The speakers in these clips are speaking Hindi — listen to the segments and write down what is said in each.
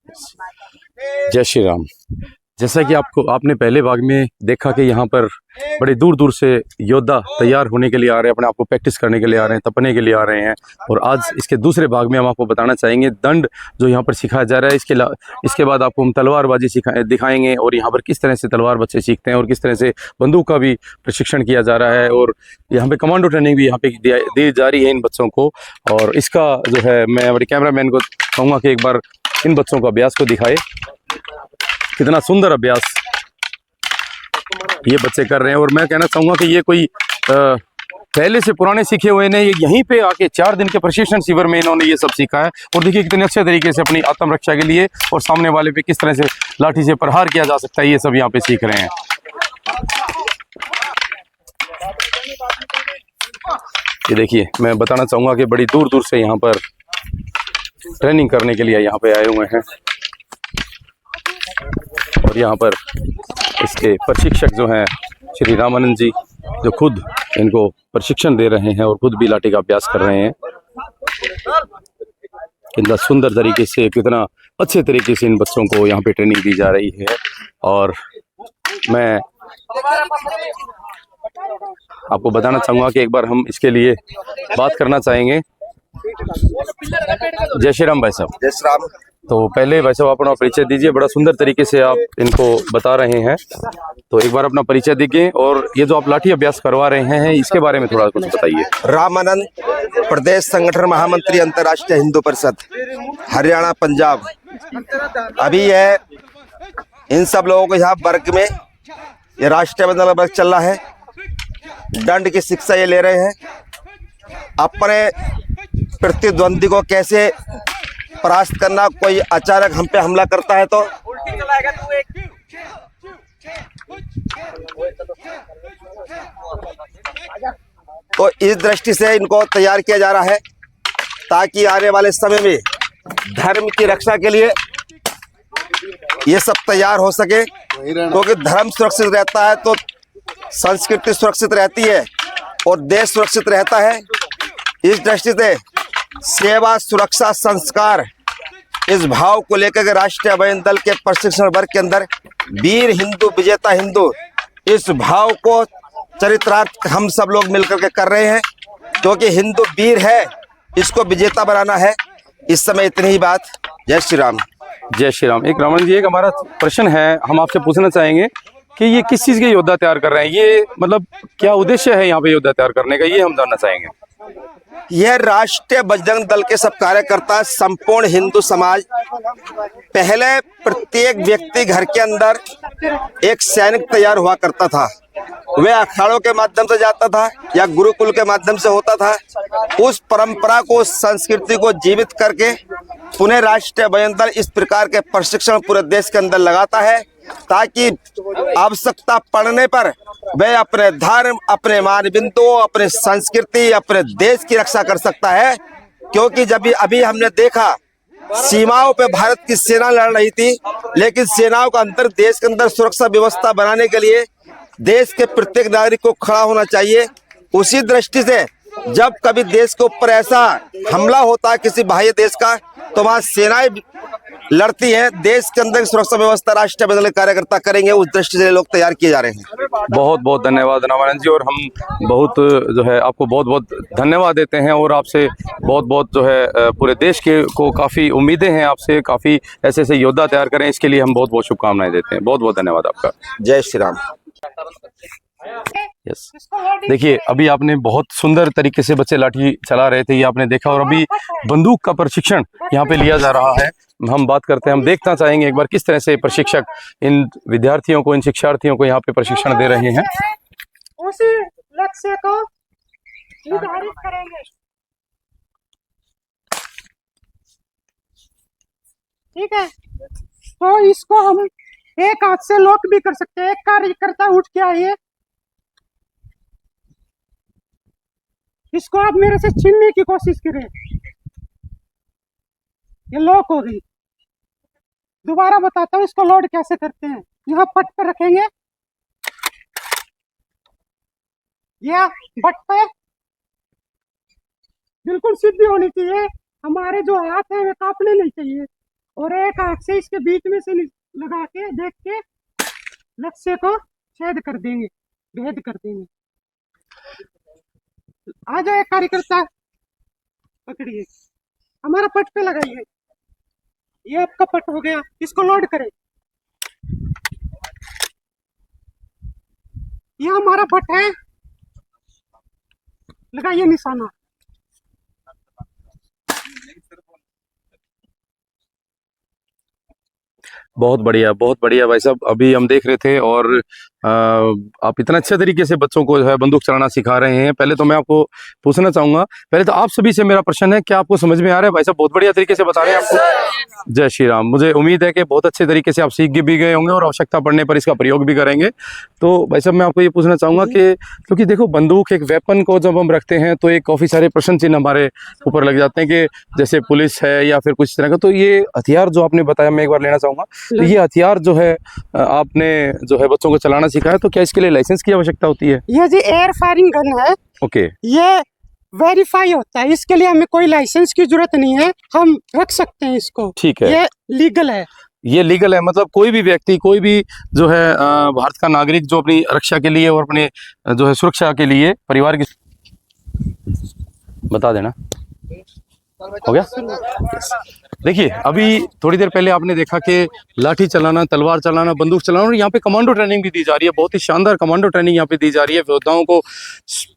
जय श्री राम। जैसा कि आपने पहले भाग में देखा कि यहाँ पर बड़े दूर दूर से योद्धा तैयार होने के लिए आ रहे हैं, अपने आप को प्रैक्टिस करने के लिए आ रहे हैं, तपने के लिए आ रहे हैं। और आज इसके दूसरे भाग में हम आपको बताना चाहेंगे दंड जो यहाँ पर सिखाया जा रहा है। इसके बाद आपको हम तलवारबाजी दिखाएंगे और यहाँ पर किस तरह से तलवार बच्चे सीखते हैं और किस तरह से बंदूक का भी प्रशिक्षण किया जा रहा है। और यहाँ पे कमांडो ट्रेनिंग भी यहाँ पे दी जा रही है इन बच्चों को। और इसका जो है, मैं हमारे कैमरामैन को कहूँगा कि एक बार इन बच्चों का अभ्यास को दिखाए। कितना सुंदर अभ्यास ये बच्चे कर रहे हैं। और मैं कहना चाहूँगा कि ये कोई पहले से पुराने सीखे हुए ने, ये यहीं पे आके 4 दिन के प्रशिक्षण शिविर में इन्होंने ये सब सीखा है। और देखिए कितने अच्छे तरीके से अपनी आत्मरक्षा के लिए और सामने वाले पे किस तरह से लाठी से प्रहार किया जा सकता है, ये सब यहाँ पे सीख रहे हैं। ये देखिए, मैं बताना चाहूँगा कि बड़ी दूर दूर से यहाँ पर ट्रेनिंग करने के लिए यहाँ पे आए हुए हैं। और यहाँ पर इसके प्रशिक्षक जो हैं श्री रामानंद जी, जो खुद इनको प्रशिक्षण दे रहे हैं और खुद भी लाठी का अभ्यास कर रहे हैं। कितना सुंदर तरीके से, कितना अच्छे तरीके से इन बच्चों को यहाँ पे ट्रेनिंग दी जा रही है। और मैं आपको बताना चाहूँगा कि एक बार हम इसके लिए बात करना चाहेंगे। जय श्री राम भाई साहब। जय श्री राम। तो पहले भाई साहब अपना परिचय दीजिए। बड़ा सुंदर तरीके से आप इनको बता रहे हैं, तो एक बार अपना परिचय दीजिए। और ये जो आप लाठी अभ्यास करवा रहे हैं, इसके बारे में थोड़ा कुछ बताइए। रामानंद, प्रदेश संगठन महामंत्री, अंतर्राष्ट्रीय हिंदू परिषद, हरियाणा, पंजाब। अभी है इन सब लोगों को यहाँ वर्ग में ये राष्ट्रीय बंधन वर्ग चल रहा है। दंड की शिक्षा ये ले रहे हैं। अपने प्रतिद्वंदी को कैसे परास्त करना, कोई अचानक हम पे हमला करता है तो इस दृष्टि से इनको तैयार किया जा रहा है, ताकि आने वाले समय में धर्म की रक्षा के लिए ये सब तैयार हो सके। क्योंकि धर्म सुरक्षित रहता है तो संस्कृति सुरक्षित रहती है और देश सुरक्षित रहता है। इस दृष्टि से सेवा, सुरक्षा, संस्कार, इस भाव को लेकर के राष्ट्रीय अभ्युदय दल के प्रशिक्षण वर्ग के अंदर वीर हिंदू विजेता हिंदू, इस भाव को चरितार्थ हम सब लोग मिलकर के कर रहे हैं। क्योंकि हिंदू वीर है, इसको विजेता बनाना है। इस समय इतनी ही बात। जय श्री राम। जय श्री राम। एक रामन जी, एक हमारा प्रश्न है, हम आपसे पूछना चाहेंगे कि ये किस चीज़ के योद्धा तैयार कर रहे हैं? ये मतलब क्या उद्देश्य है यहाँ पे योद्धा तैयार करने का, ये हम जानना चाहेंगे। यह राष्ट्रीय बजरंग दल के सब कार्यकर्ता, संपूर्ण हिंदू समाज, पहले प्रत्येक व्यक्ति घर के अंदर एक सैनिक तैयार हुआ करता था। वह अखाड़ों के माध्यम से जाता था या गुरुकुल के माध्यम से होता था। उस परंपरा को, उस संस्कृति को जीवित करके पुणे राष्ट्रीय अभ्युदय दल इस प्रकार के प्रशिक्षण पूरे देश के अंदर लगाता है, ताकि आवश्यकता पड़ने पर वह अपने धर्म, अपने मानबिंदु, अपने संस्कृति, अपने देश की रक्षा कर सकता है। क्योंकि जब अभी हमने देखा सीमाओं पे भारत की सेना लड़ रही थी, लेकिन सेनाओं का अंतर देश के अंदर सुरक्षा व्यवस्था बनाने के लिए देश के प्रत्येक नागरिक को खड़ा होना चाहिए। उसी दृष्टि से जब कभी देश के ऊपर ऐसा हमला होता है किसी बाह्य देश का, तो वहाँ सेनाएं लड़ती हैं। देश के अंदर सुरक्षा व्यवस्था राष्ट्रीय बदल कार्यकर्ता करेंगे। उस दृष्टि से लोग तैयार किए जा रहे हैं। बहुत बहुत धन्यवाद रामानंद जी। और हम बहुत जो है आपको बहुत बहुत धन्यवाद देते हैं। और आपसे बहुत बहुत जो है पूरे देश के को काफ़ी उम्मीदें हैं आपसे, काफ़ी ऐसे ऐसे योद्धा तैयार करें, इसके लिए हम बहुत बहुत शुभकामनाएं देते हैं। बहुत बहुत धन्यवाद आपका। जय श्री राम। यस, देखिए अभी आपने बहुत सुंदर तरीके से बच्चे लाठी चला रहे थे, ये आपने देखा। और अभी बंदूक का प्रशिक्षण यहाँ पे लिया जा रहा है। हम बात करते हैं, हम देखना चाहेंगे एक बार किस तरह से प्रशिक्षक इन विद्यार्थियों को, इन शिक्षार्थियों को यहाँ पे प्रशिक्षण दे रहे हैं। उसी लक्ष्य को निर्धारित करेंगे। ठीक है, तो इसको हम एक हाथ से लॉक भी कर सकते हैं। एक कार्यकर्ता उठ के आइए, इसको आप मेरे से छीनने की कोशिश करें। ये लॉक हो गई। दोबारा बताता हूँ इसको लोड कैसे करते हैं। यहाँ पट पर रखेंगे, यह बट पे बिल्कुल सीधी होनी चाहिए। हमारे जो हाथ है वे कांपने नहीं चाहिए। और एक हाथ से इसके बीच में से लगा के देख के लक्ष्य को छेद कर देंगे, भेद कर देंगे। आ जाए कार्यकर्ता, पकड़िए, हमारा पट पे लगाइए। ये आपका पट हो गया, इसको लोड करें। ये हमारा पट है, लगाइए निशाना। बहुत बढ़िया भाई साहब। अभी हम देख रहे थे और आप इतना अच्छे तरीके से बच्चों को जो है बंदूक चलाना सिखा रहे हैं। पहले तो मैं आपको पूछना चाहूंगा, पहले तो आप सभी से मेरा प्रश्न है, क्या आपको समझ में आ रहा है? भाई साहब बहुत बढ़िया तरीके से बता रहे हैं आपको। जय श्री राम। मुझे उम्मीद है कि बहुत अच्छे तरीके से आप सीख भी गए होंगे और आवश्यकता पड़ने पर इसका प्रयोग भी करेंगे। तो भाई साहब मैं आपको ये पूछना चाहूंगा कि क्योंकि देखो बंदूक एक वेपन को जब हम रखते हैं तो एक काफ़ी सारे प्रश्न चिन्ह हमारे ऊपर लग जाते हैं कि जैसे पुलिस है या फिर कुछ तरह का। तो ये हथियार जो आपने बताया मैं एक बार लेना चाहूँगा, तो ये हथियार जो है आपने जो है बच्चों को चलाना सिखाया, तो क्या इसके लिए लाइसेंस की आवश्यकता होती है? ये जी एयर फायरिंग गन है। ओके। ये वेरीफाई होता है, इसके लिए हमें कोई लाइसेंस की जरूरत नहीं है, हम रख सकते हैं इसको। ठीक है, ये लीगल है। ये लीगल है, मतलब कोई भी व्यक्ति, कोई भी जो है भारत का नागरिक जो अपनी रक्षा के लिए और अपने जो है सुरक्षा के लिए परिवार की, बता देना हो गया। देखिए अभी थोड़ी देर पहले आपने देखा कि लाठी चलाना, तलवार चलाना, बंदूक चलाना, और यहाँ पे कमांडो ट्रेनिंग भी दी जा रही है। बहुत ही शानदार कमांडो ट्रेनिंग यहाँ पे दी जा रही है। योद्धाओं को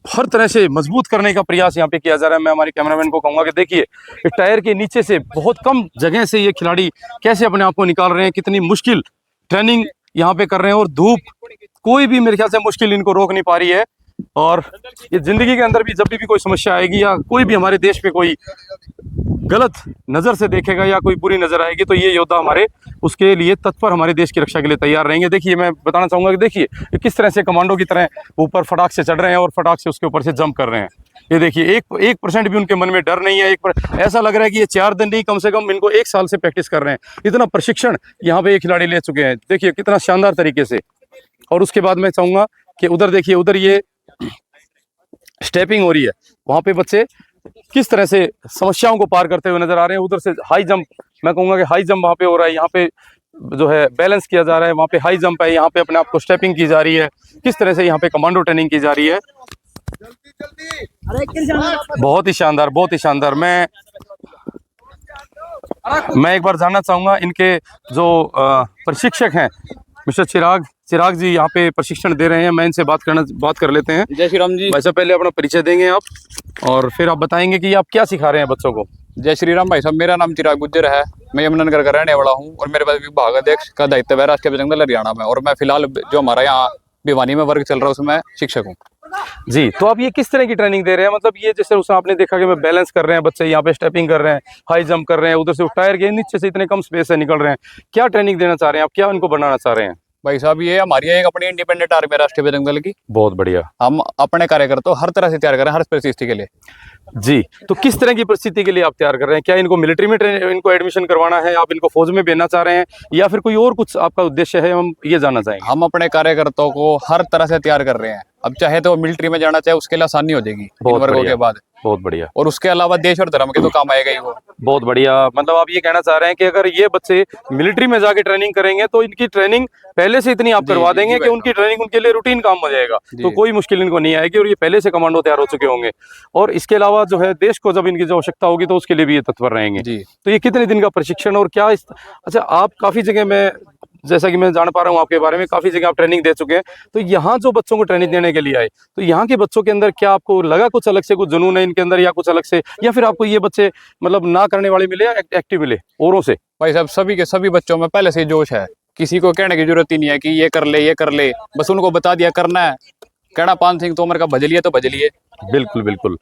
हर तरह से मजबूत करने का प्रयास यहाँ पे किया जा रहा है। मैं हमारे कैमरामैन को कहूँगा कि देखिए इस टायर के नीचे से बहुत कम जगह से ये खिलाड़ी कैसे अपने आप को निकाल रहे हैं, कितनी मुश्किल ट्रेनिंग यहाँ पे कर रहे हैं। और धूप कोई भी मेरे ख्याल से मुश्किल इनको रोक नहीं पा रही है। और ये जिंदगी के अंदर भी जब भी कोई समस्या आएगी या कोई भी हमारे देश पे कोई गलत नजर से देखेगा या कोई बुरी नजर आएगी, तो ये योद्धा हमारे उसके लिए तत्पर हमारे देश की रक्षा के लिए तैयार रहेंगे। देखिए मैं बताना चाहूंगा कि देखिए किस तरह से कमांडो की तरह ऊपर फटाक से चढ़ रहे हैं और फटाक से उसके ऊपर से जंप कर रहे हैं। ये देखिए 1% भी उनके मन में डर नहीं है। ऐसा लग रहा है कि ये 4 दिन नहीं, कम से कम इनको 1 साल से प्रैक्टिस कर रहे हैं। इतना प्रशिक्षण यहाँ पे ये खिलाड़ी ले चुके हैं, देखिए कितना शानदार तरीके से। और उसके बाद मैं चाहूंगा कि उधर देखिए, उधर ये स्टेपिंग हो रही है, वहां पे बच्चे किस तरह से समस्याओं को पार करते हुए नजर आ रहे हैं। उधर से हाई जंप, मैं कहूंगा कि हाई जंप वहां पे हो रहा है, यहाँ पे जो है बैलेंस किया जा रहा है, वहां पे हाई जंप है, यहाँ पे अपने आप को स्टेपिंग की जा रही है। किस तरह से यहाँ पे कमांडो ट्रेनिंग की जा रही है, बहुत ही शानदार, बहुत ही शानदार। मैं एक बार जानना चाहूंगा इनके जो प्रशिक्षक हैं मिस्टर चिराग जी यहाँ पे प्रशिक्षण दे रहे हैं, मैं इनसे बात कर लेते हैं। जय श्री राम जी। भाई साहब पहले अपना परिचय देंगे आप और फिर आप बताएंगे कि आप क्या सिखा रहे हैं बच्चों को। जय श्री राम भाई साहब, मेरा नाम चिराग गुज्जर है, मैं यमुनानगर का रहने वाला हूँ और मेरे पास विभाग अध्यक्ष का दायित्व है राष्ट्रीय बजरंग दल हरियाणा में। और मैं फिलहाल जो हमारा यहाँ भिवानी में वर्ग चल रहा है उसमें शिक्षक हूँ। जी, तो आप ये किस तरह की ट्रेनिंग दे रहे हैं? मतलब ये जैसे उसमें आपने देखा कि मैं बैलेंस कर रहे हैं बच्चे, यहाँ पे स्टेपिंग कर रहे हैं, हाई जंप कर रहे हैं, उधर से टायर के नीचे से इतने कम स्पेस से निकल रहे हैं, क्या ट्रेनिंग देना चाह रहे हैं आप, क्या इनको बनाना चाह रहे हैं? भाई साहब ये हमारी एक अपनी इंडिपेंडेंट आर्मी राष्ट्रीय बजरंग दल की, बहुत बढ़िया। हम अपने कार्यकर्ता हर तरह से तैयार कर रहे हैं, हर परिस्थिति के लिए। जी, तो किस तरह की परिस्थिति के लिए आप तैयार कर रहे हैं? क्या इनको मिलिट्री में इनको एडमिशन करवाना है, आप इनको फौज में भेजना चाह रहे हैं, या फिर कोई और कुछ आपका उद्देश्य है? हम ये जानना चाहेंगे। हम अपने कार्यकर्ताओं को हर तरह से तैयार कर रहे हैं। अब चाहे तो मिलिट्री में जाना चाहे उसके लिए आसानी हो जाएगी इन वर्गों के बाद। बहुत बढ़िया। और उसके अलावा देश और धर्म के तो काम आएगा ही वो। बहुत बढ़िया, मतलब आप ये कहना चाह रहे हैं कि अगर ये बच्चे मिलिट्री में जाके ट्रेनिंग करेंगे तो इनकी ट्रेनिंग पहले से इतनी आप करवा देंगे कि उनकी ट्रेनिंग उनके लिए रूटीन काम हो जाएगा, तो कोई मुश्किल इनको नहीं आएगी और ये पहले से कमांडो तैयार हो चुके होंगे। और इसके अलावा जो है देश को जब इनकी जो आवश्यकता होगी तो उसके लिए भी ये तत्पर रहेंगे। तो ये कितने दिन का प्रशिक्षण और क्या अच्छा, आप काफी जगह में, जैसा कि मैं जान पा रहा हूँ आपके बारे में, काफी जगह आप ट्रेनिंग दे चुके हैं, तो यहाँ जो बच्चों को ट्रेनिंग देने के लिए आए, तो यहाँ के बच्चों के अंदर क्या आपको लगा कुछ अलग से, कुछ जुनून है इनके अंदर या कुछ अलग से, या फिर आपको ये बच्चे मतलब ना करने वाले मिले या एक्टिव मिले औरों से? भाई साहब सभी के सभी बच्चों में पहले से जोश है, किसी को कहने की जरूरत ही नहीं है कि ये कर ले, बस उनको बता दिया करना है। कहना 5 सिंह तोमर का भज लिए तो भज लिए। बिल्कुल बिल्कुल,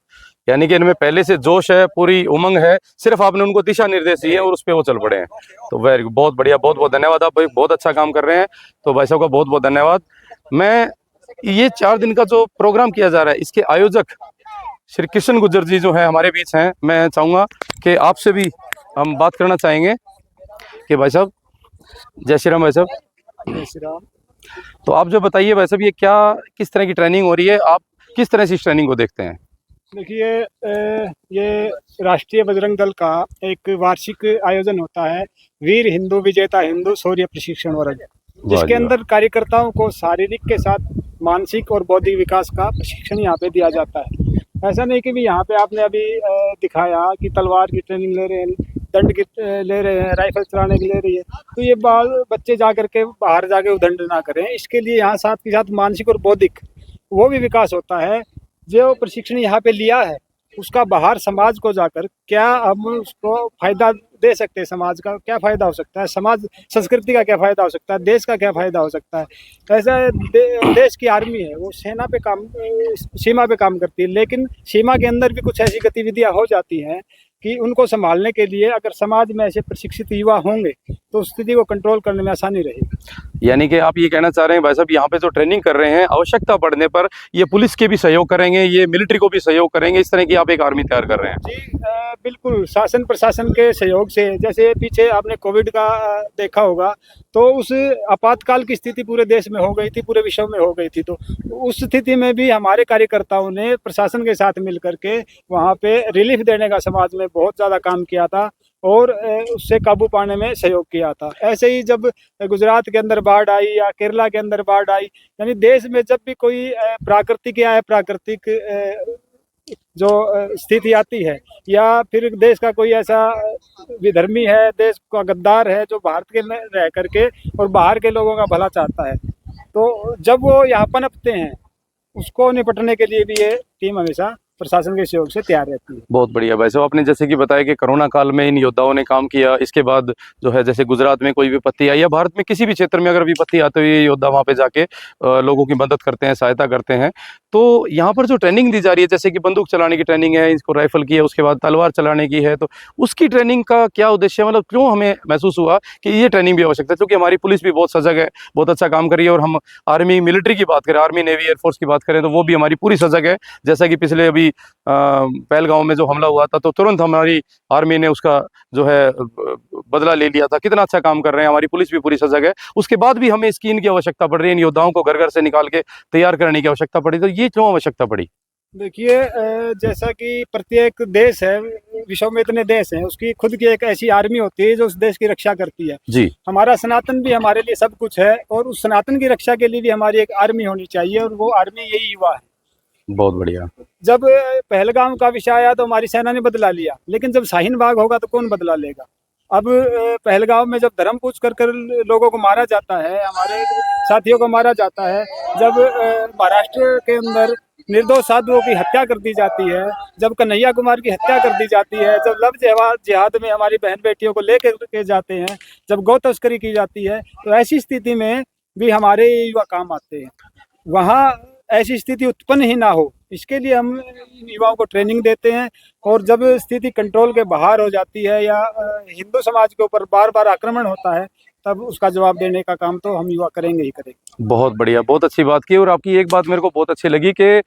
यानी कि इनमें पहले से जोश है, पूरी उमंग है, सिर्फ आपने उनको दिशा निर्देश दिए और उस पर वो चल पड़े हैं। तो वेरी बहुत बढ़िया, बहुत बहुत धन्यवाद, आप बहुत अच्छा काम कर रहे हैं। तो भाई साहब का बहुत बहुत धन्यवाद। मैं ये 4 दिन का जो प्रोग्राम किया जा रहा है, इसके आयोजक श्री कृष्ण गुज्जर जी जो है हमारे बीच हैं, मैं चाहूँगा कि आपसे भी हम बात करना चाहेंगे कि भाई साहब, जय श्री राम भाई साहब। जय श्री राम। तो आप जो बताइए भाई साहब, ये क्या किस तरह की ट्रेनिंग हो रही है, आप किस तरह से इस ट्रेनिंग को देखते हैं? देखिए ये राष्ट्रीय बजरंग दल का एक वार्षिक आयोजन होता है, वीर हिंदू विजेता हिंदू शौर्य प्रशिक्षण वर्ग, जिसके वाह। अंदर कार्यकर्ताओं को शारीरिक के साथ मानसिक और बौद्धिक विकास का प्रशिक्षण यहाँ पे दिया जाता है। ऐसा नहीं कि भी यहाँ पे आपने अभी दिखाया कि तलवार की ट्रेनिंग ले रहे हैं, दंड की ले रहे हैं, राइफल चलाने की ले रही है, तो ये बच्चे जा करके बाहर जाके उदंड ना करें। इसके लिए यहाँ साथ के साथ मानसिक और बौद्धिक वो भी विकास होता है। जो प्रशिक्षण यहाँ पे लिया है उसका बाहर समाज को जाकर क्या हम उसको फायदा दे सकते हैं, समाज का क्या फायदा हो सकता है, समाज संस्कृति का क्या फायदा हो सकता है, देश का क्या फायदा हो सकता है। ऐसा देश की आर्मी है, वो सेना पे काम सीमा पे काम करती है, लेकिन सीमा के अंदर भी कुछ ऐसी गतिविधियां हो जाती हैं कि उनको संभालने के लिए अगर समाज में ऐसे प्रशिक्षित युवा होंगे तो उस स्थिति को कंट्रोल करने में आसानी रहेगी। यानी कि आप ये कहना चाह रहे हैं भाई साहब, यहाँ पे जो ट्रेनिंग कर रहे हैं आवश्यकता पड़ने पर ये पुलिस के भी सहयोग करेंगे, ये मिलिट्री को भी सहयोग करेंगे, इस तरह की आप एक आर्मी तैयार कर रहे हैं। जी बिल्कुल, शासन प्रशासन के सहयोग से, जैसे पीछे आपने कोविड का देखा होगा, तो उस आपातकाल की स्थिति पूरे देश में हो गई थी, पूरे विश्व में हो गई थी, तो उस स्थिति में भी हमारे कार्यकर्ताओं ने प्रशासन के साथ मिल करके वहाँ पे रिलीफ देने का समाज में बहुत ज़्यादा काम किया था और उससे काबू पाने में सहयोग किया था। ऐसे ही जब गुजरात के अंदर बाढ़ आई या केरला के अंदर बाढ़ आई, यानी देश में जब भी कोई प्राकृतिक जो स्थिति आती है या फिर देश का कोई ऐसा विधर्मी है, देश का गद्दार है जो भारत के में रह करके और बाहर के लोगों का भला चाहता है, तो जब वो यहाँ पनपते हैं उसको निपटने के लिए भी ये टीम हमेशा प्रशासन के सहयोग से तैयार रहती है। बहुत बढ़िया भाई साहब, आपने जैसे कि बताया कि कोरोना काल में इन योद्धाओं ने काम किया, इसके बाद जो है जैसे गुजरात में कोई विपत्ति आई या भारत में किसी भी क्षेत्र में अगर विपत्ति आती है, ये योद्धा वहाँ पे जाके लोगों की मदद करते हैं, सहायता करते हैं। तो यहाँ पर जो ट्रेनिंग दी जा रही है, जैसे कि बंदूक चलाने की ट्रेनिंग है, इसको राइफल की है, उसके बाद तलवार चलाने की है, तो उसकी ट्रेनिंग का क्या उद्देश्य है? मतलब क्यों हमें महसूस हुआ कि ये ट्रेनिंग भी आवश्यकता है? क्योंकि हमारी पुलिस भी बहुत सजग है, बहुत अच्छा काम कर रही है, और हम आर्मी मिलिट्री की बात करें, आर्मी नेवी एयरफोर्स की बात करें, तो वो भी हमारी पूरी सजग है। जैसा कि पिछले अभी पहलगांव में जो हमला हुआ था, तो तुरंत हमारी आर्मी ने उसका जो है बदला ले लिया था। कितना अच्छा काम कर रहे हैं, हमारी पुलिस भी पूरी सजग है। उसके बाद भी हमें स्कीन की आवश्यकता पड़ रही है, इन योद्धाओं को घर घर से निकाल के तैयार करने की आवश्यकता पड़ी, तो ये क्यों आवश्यकता पड़ी? देखिए जैसा कि प्रत्येक देश है, विश्व में इतने देश हैं, उसकी खुद की एक ऐसी आर्मी होती है जो उस देश की रक्षा करती है। जी, हमारा सनातन भी हमारे लिए सब कुछ है और उस सनातन की रक्षा के लिए भी हमारी एक आर्मी होनी चाहिए, और वो आर्मी यही युवा है। बहुत बढ़िया। जब पहलगाम का विषय आया तो हमारी सेना ने बदला लिया, लेकिन जब शाहीन बाग होगा तो कौन बदला लेगा? अब पहलगाम में जब धर्म पूछ कर लोगों को मारा जाता है, हमारे साथियों को मारा जाता है, जब महाराष्ट्र के अंदर निर्दोष साधुओं की हत्या कर दी जाती है, जब कन्हैया कुमार की हत्या कर दी जाती है, जब लव जिहाद में हमारी बहन बेटियों को लेकर के जाते हैं, जब गौ तस्करी की जाती है, तो ऐसी स्थिति में भी हमारे युवा काम आते हैं। वहाँ ऐसी स्थिति उत्पन्न ही ना हो, इसके लिए हम युवाओं को ट्रेनिंग देते हैं, और जब स्थिति कंट्रोल के बाहर हो जाती है या हिंदू समाज के ऊपर बार बार आक्रमण होता है, तब उसका जवाब देने का काम तो हम युवा करेंगे ही करेंगे। बहुत बढ़िया, बहुत अच्छी बात की। और आपकी एक बात मेरे को बहुत अच्छी लगी कि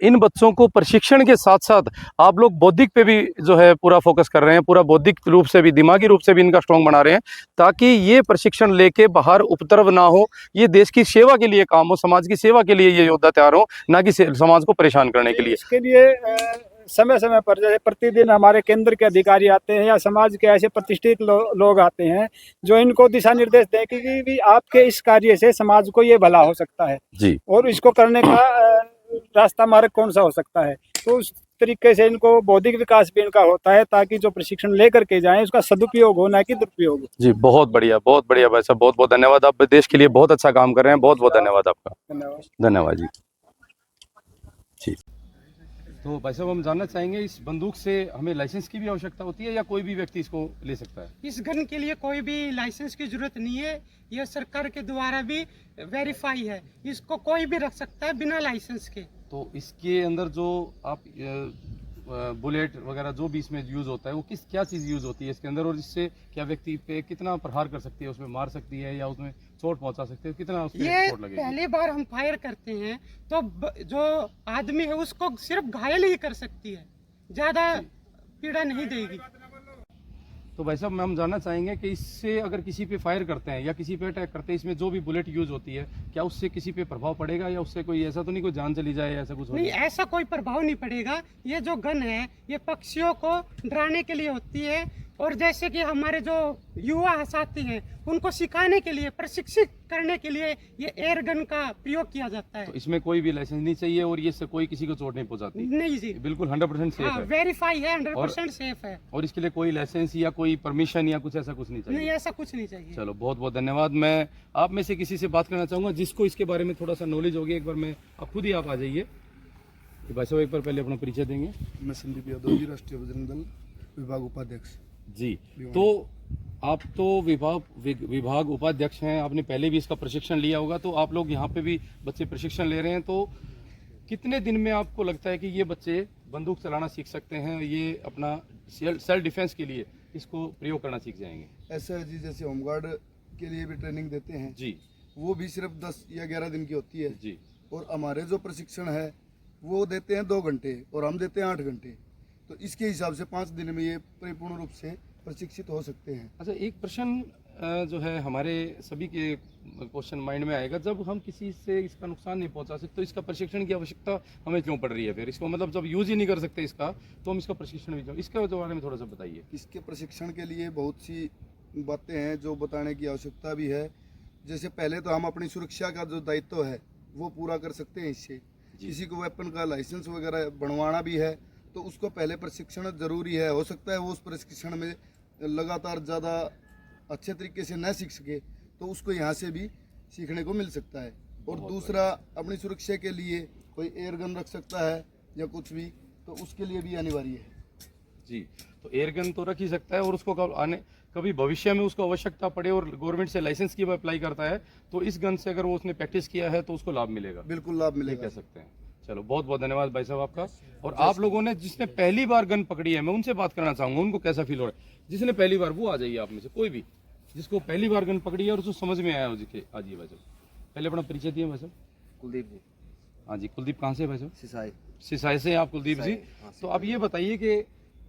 इन बच्चों को प्रशिक्षण के साथ साथ आप लोग बौद्धिक पे भी जो है पूरा फोकस कर रहे हैं, पूरा बौद्धिक रूप से भी, दिमागी रूप से भी इनका स्ट्रॉन्ग बना रहे हैं, ताकि ये प्रशिक्षण लेके बाहर उपद्रव ना हो, ये देश की सेवा के लिए काम हो, समाज की सेवा के लिए ये योद्धा तैयार हो, ना कि समाज को परेशान करने के लिए। इसके लिए समय समय पर जैसे प्रतिदिन हमारे केंद्र के अधिकारी आते हैं या समाज के ऐसे प्रतिष्ठित लोग आते हैं जो इनको दिशा निर्देश दें कि भी आपके इस कार्य से समाज को ये भला हो सकता है जी, और इसको करने का रास्ता मार्ग कौन सा हो सकता है। तो उस तरीके से इनको बौद्धिक विकास भी इनका होता है, ताकि जो प्रशिक्षण लेकर के जाएं उसका सदुपयोग हो, ना कि दुरुपयोग हो। जी, बहुत बढ़िया भाई साहब, बहुत बहुत धन्यवाद। आप देश के लिए बहुत अच्छा काम कर रहे हैं, बहुत बहुत धन्यवाद आपका। धन्यवाद। धन्यवाद जी। जी, तो भाई साहब हम जानना चाहेंगे, इस बंदूक से हमें लाइसेंस की भी आवश्यकता होती है या कोई भी व्यक्ति इसको ले सकता है? इस गन के लिए कोई भी लाइसेंस की जरूरत नहीं है, यह सरकार के द्वारा भी वेरीफाई है, इसको कोई भी रख सकता है बिना लाइसेंस के। तो इसके अंदर जो आप बुलेट वगैरह जो भी इसमें यूज होता है, वो क्या चीज़ यूज होती है इसके अंदर, और इससे क्या व्यक्ति पे कितना प्रहार कर सकती है, उसमें मार सकती है या उसमें चोट पहुंचा सकती है, कितना उसमें ये चोट लगेगी? पहली बार हम फायर करते हैं तो जो आदमी है उसको सिर्फ घायल ही कर सकती है, ज्यादा पीड़ा नहीं देगी। तो भाई साहब हम जानना चाहेंगे कि इससे अगर किसी पे फायर करते हैं या किसी पे अटैक करते हैं, इसमें जो भी बुलेट यूज होती है, क्या उससे किसी पे प्रभाव पड़ेगा या उससे कोई ऐसा तो नहीं कोई जान चली जाए, ऐसा कुछ हो नहीं, जाए? ऐसा कोई प्रभाव नहीं पड़ेगा। ये जो गन है ये पक्षियों को डराने के लिए होती है, और जैसे कि हमारे जो युवा साथी हैं उनको सिखाने के लिए, प्रशिक्षित करने के लिए ये एयर गन का प्रयोग किया जाता है। तो इसमें कोई भी लाइसेंस नहीं चाहिए और ये से कोई किसी को चोट नहीं पहुंचाती? नहीं जी, बिल्कुल 100% सेफ हाँ, है। वेरीफाई है, 100% सेफ है। और इसके लिए कोई लाइसेंस या कोई परमिशन या कुछ ऐसा कुछ नहीं चाहिए? नहीं, ऐसा कुछ नहीं चाहिए। चलो बहुत बहुत धन्यवाद। मैं आप में से किसी से बात करना चाहूँगा जिसको इसके बारे में थोड़ा सा नॉलेज होगी। एक बार मैं आप खुद ही आप आ जाइए। तो भाई साहब एक बार पहले अपना परिचय देंगे। मैं संदीप यादव जी, राष्ट्रीय बजरंग दल विभाग उपाध्यक्ष। जी, तो आप तो विभाग उपाध्यक्ष हैं, आपने पहले भी इसका प्रशिक्षण लिया होगा, तो आप लोग यहाँ पे भी बच्चे प्रशिक्षण ले रहे हैं, तो कितने दिन में आपको लगता है कि ये बच्चे बंदूक चलाना सीख सकते हैं, ये अपना सेल्फ डिफेंस के लिए इसको प्रयोग करना सीख जाएंगे? ऐसा है जी, जैसे होमगार्ड के लिए भी ट्रेनिंग देते हैं जी वो भी सिर्फ 10 या 11 दिन की होती है जी। और हमारे जो प्रशिक्षण है वो देते हैं 2 घंटे और हम देते हैं 8 घंटे। तो इसके हिसाब से 5 दिन में ये परिपूर्ण रूप से प्रशिक्षित हो सकते हैं। अच्छा, एक प्रश्न जो है हमारे सभी के क्वेश्चन माइंड में आएगा, जब हम किसी से इसका नुकसान नहीं पहुंचा सकते तो इसका प्रशिक्षण की आवश्यकता हमें क्यों पड़ रही है? फिर इसको मतलब जब यूज ही नहीं कर सकते इसका, तो हम इसका प्रशिक्षण भी क्यों? इसके बारे में थोड़ा सा बताइए। इसके प्रशिक्षण के लिए बहुत सी बातें हैं जो बताने की आवश्यकता भी है। जैसे पहले तो हम अपनी सुरक्षा का जो दायित्व है वो पूरा कर सकते हैं इससे। किसी को वेपन का लाइसेंस वगैरह बनवाना भी है तो उसको पहले प्रशिक्षण जरूरी है। हो सकता है वो उस प्रशिक्षण में लगातार ज़्यादा अच्छे तरीके से न सीख सके तो उसको यहाँ से भी सीखने को मिल सकता है। और दूसरा, अपनी सुरक्षा के लिए कोई एयर गन रख सकता है या कुछ भी, तो उसके लिए भी अनिवार्य है। जी, तो एयर गन तो रख ही सकता है और उसको कभी भविष्य में उसको आवश्यकता पड़े और गवर्नमेंट से लाइसेंस की अप्लाई करता है तो इस गन से अगर वो उसने प्रैक्टिस किया है तो उसको लाभ मिलेगा। बिल्कुल लाभ ये मिलेगा। कह सकते हैं। चलो बहुत बहुत धन्यवाद भाई साहब आपका। और आप लोगों ने जिसने पहली बार गन पकड़ी है, मैं उनसे बात करना चाहूंगा, उनको कैसा फील हो रहा है? जिसने पहली बार, वो आ जाइए आप में से कोई भी जिसको पहली बार गन पकड़ी है और उसको समझ में आया हो, जिसके आ जाइए भाई साहब। पहले अपना परिचय दिए भाई साहब। कुलदीप जी, हाँ जी, कुलदीप कहाँ से भाई साहब? सिसाई। सिसाई से आप कुलदीप जी। तो आप ये बताइए कि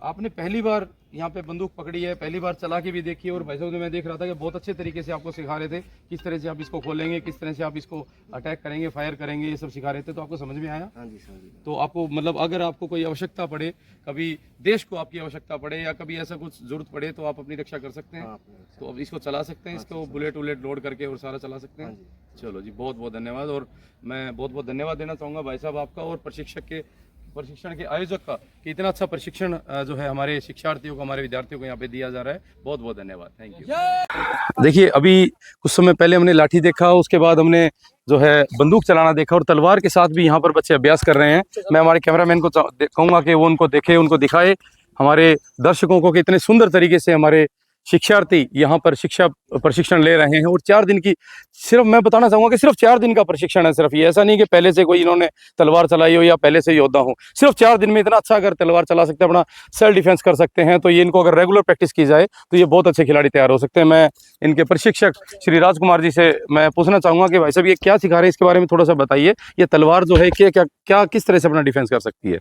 आपने पहली बार यहाँ पे बंदूक पकड़ी है, पहली बार चला के भी देखी है, और भाई साहब मैं देख रहा था कि बहुत अच्छे तरीके से आपको सिखा रहे थे किस तरह से आप इसको खोलेंगे, किस तरह से आप इसको अटैक करेंगे, फायर करेंगे, ये सब सिखा रहे थे। तो आपको समझ में आया? हाँ जी, समझ गए। तो आपको मतलब अगर आपको कोई आवश्यकता पड़े, कभी देश को आपकी आवश्यकता पड़े या कभी ऐसा कुछ जरूरत पड़े तो आप अपनी रक्षा कर सकते हैं। तो अब इसको चला सकते हैं, इसको बुलेट लोड करके और सारा चला सकते हैं। चलो जी, बहुत बहुत धन्यवाद। और मैं बहुत बहुत धन्यवाद देना चाहूँगा भाई साहब आपका और प्रशिक्षण के आयोजक का कि इतना अच्छा प्रशिक्षण जो है हमारे शिक्षार्थियों को, हमारे विद्यार्थियों को यहाँ पे दिया जा रहा है। बहुत बहुत धन्यवाद, थैंक यू। देखिए, अभी कुछ समय पहले हमने लाठी देखा, उसके बाद हमने जो है बंदूक चलाना देखा और तलवार के साथ भी यहाँ पर बच्चे अभ्यास कर रहे हैं। मैं हमारे कैमरामैन को कहूँगा कि वो उनको देखे, उनको दिखाए हमारे दर्शकों को कि इतने सुंदर तरीके से हमारे शिक्षार्थी यहाँ पर शिक्षा प्रशिक्षण ले रहे हैं। और 4 दिन की, सिर्फ मैं बताना चाहूँगा कि सिर्फ 4 दिन का प्रशिक्षण है। सिर्फ ये ऐसा नहीं कि पहले से कोई इन्होंने तलवार चलाई हो या पहले से योद्धा हो। सिर्फ 4 दिन में इतना अच्छा अगर तलवार चला सकते हैं, अपना सेल्फ डिफेंस कर सकते हैं, तो ये इनको अगर रेगुलर प्रैक्टिस की जाए तो ये बहुत अच्छे खिलाड़ी तैयार हो सकते हैं। मैं इनके प्रशिक्षक श्री राजकुमार जी से मैं पूछना चाहूँगा कि भाई साहब ये क्या सिखा रहे हैं, इसके बारे में थोड़ा सा बताइए। ये तलवार जो है क्या किस तरह से अपना डिफेंस कर सकती है?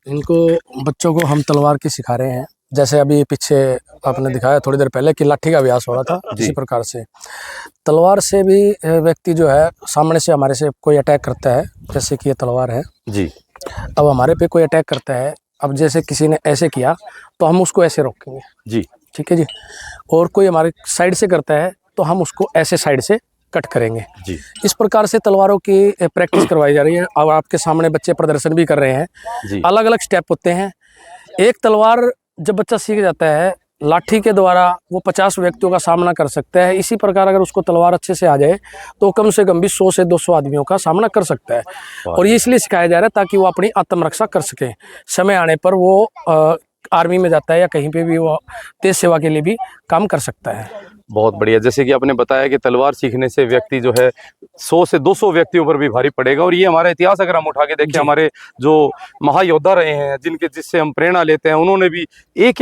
इनको बच्चों को हम तलवार की सिखा रहे हैं। जैसे अभी पीछे आपने दिखाया थोड़ी देर पहले कि लाठी का अभ्यास हो रहा था, इसी प्रकार से तलवार से भी व्यक्ति जो है सामने से हमारे से कोई अटैक करता है, जैसे कि ये तलवार है जी। अब हमारे पे कोई अटैक करता है, अब जैसे किसी ने ऐसे किया तो हम उसको ऐसे रोकेंगे जी, ठीक है जी। और कोई हमारे साइड से करता है तो हम उसको ऐसे साइड से कट करेंगे जी। इस प्रकार से तलवारों की प्रैक्टिस करवाई जा रही है। अब आपके सामने बच्चे प्रदर्शन भी कर रहे हैं जी। अलग अलग स्टेप होते हैं। एक तलवार जब बच्चा सीख जाता है, लाठी के द्वारा वो 50 व्यक्तियों का सामना कर सकता है। इसी प्रकार अगर उसको तलवार अच्छे से आ जाए तो कम से कम भी 100 से 200 आदमियों का सामना कर सकता है। और ये इसलिए सिखाया जा रहा है ताकि वो अपनी आत्मरक्षा कर सके। समय आने पर वो आर्मी में जाता है या कहीं पे भी वो देश सेवा के लिए भी काम कर सकता है। बहुत बढ़िया। जैसे कि आपने बताया कि तलवार सीखने से व्यक्ति जो है 100 से 200 व्यक्तियों पर भी भारी पड़ेगा। और ये हमारा इतिहास अगर हम उठा के देखें, हमारे जो महायोद्धा रहे हैं जिससे हम प्रेरणा लेते हैं, उन्होंने भी एक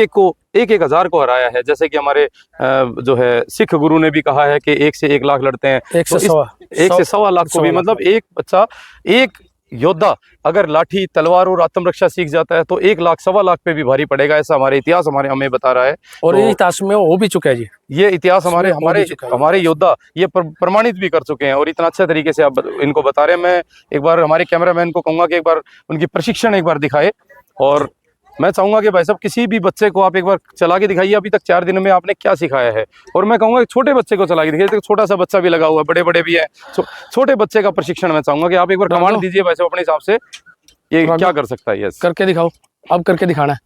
एक हजार को हराया है। जैसे कि हमारे जो है सिख गुरु ने भी कहा है कि 1 से 1 लाख लड़ते हैं, 1 से 1.25 1 से 1.25 लाख को भी, मतलब एक बच्चा एक योद्धा अगर लाठी तलवार और आत्मरक्षा सीख जाता है तो 1 लाख सवा लाख पे भी भारी पड़ेगा, ऐसा हमारे इतिहास हमें बता रहा है। और तो ये इतिहास में हो भी चुका है जी। ये इतिहास इसमें हो भी चुका है। हमारे योद्धा ये प्रमाणित भी कर चुके हैं और इतना अच्छे तरीके से आप इनको बता रहे हैं। मैं एक बार हमारे कैमरामैन को कहूंगा कि एक बार उनकी प्रशिक्षण एक बार दिखाए, और मैं चाहूंगा कि भाई साहब किसी भी बच्चे को आप एक बार चला के दिखाइए अभी तक 4 दिन में आपने क्या सिखाया है। और मैं कहूंगा छोटे बच्चे को चला के दिखाइए, छोटा सा बच्चा भी लगा हुआ है, बड़े बड़े भी है, छोटे बच्चे का प्रशिक्षण मैं चाहूंगा कि आप एक बार कमांड दीजिए भाई साहब अपने हिसाब से ये क्या कर सकता है। यस, करके दिखाओ, अब करके दिखाना है।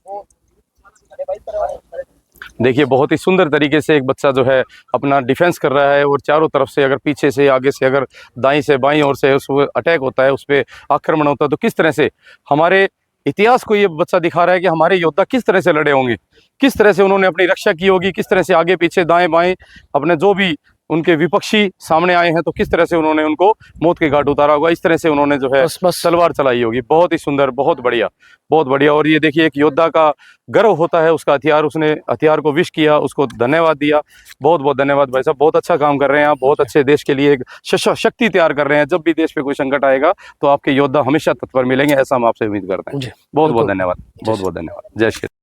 देखिए बहुत ही सुंदर तरीके से एक बच्चा जो है अपना डिफेंस कर रहा है, और चारों तरफ से अगर पीछे से आगे से अगर दाईं से बाईं ओर से उस अटैक होता है, उस पर आक्रमण होता है, तो किस तरह से हमारे इतिहास को ये बच्चा दिखा रहा है कि हमारे योद्धा किस तरह से लड़े होंगे, किस तरह से उन्होंने अपनी रक्षा की होगी, किस तरह से आगे पीछे दाएं बाएं अपने जो भी उनके विपक्षी सामने आए हैं तो किस तरह से उन्होंने उनको मौत के घाट उतारा होगा, इस तरह से उन्होंने जो है बस तलवार चलाई होगी। बहुत ही सुंदर, बहुत बढ़िया, बहुत बढ़िया। और ये देखिए एक योद्धा का गर्व होता है उसका हथियार, उसने हथियार को विश किया, उसको धन्यवाद दिया। बहुत बहुत धन्यवाद भाई साहब, बहुत अच्छा काम कर रहे हैं आप, बहुत अच्छे देश के लिए एक शक्ति तैयार कर रहे हैं। जब भी देश पे कोई संकट आएगा तो आपके योद्धा हमेशा तत्पर मिलेंगे, ऐसा हम आपसे उम्मीद करते हैं। बहुत बहुत धन्यवाद, बहुत बहुत धन्यवाद। जय श्री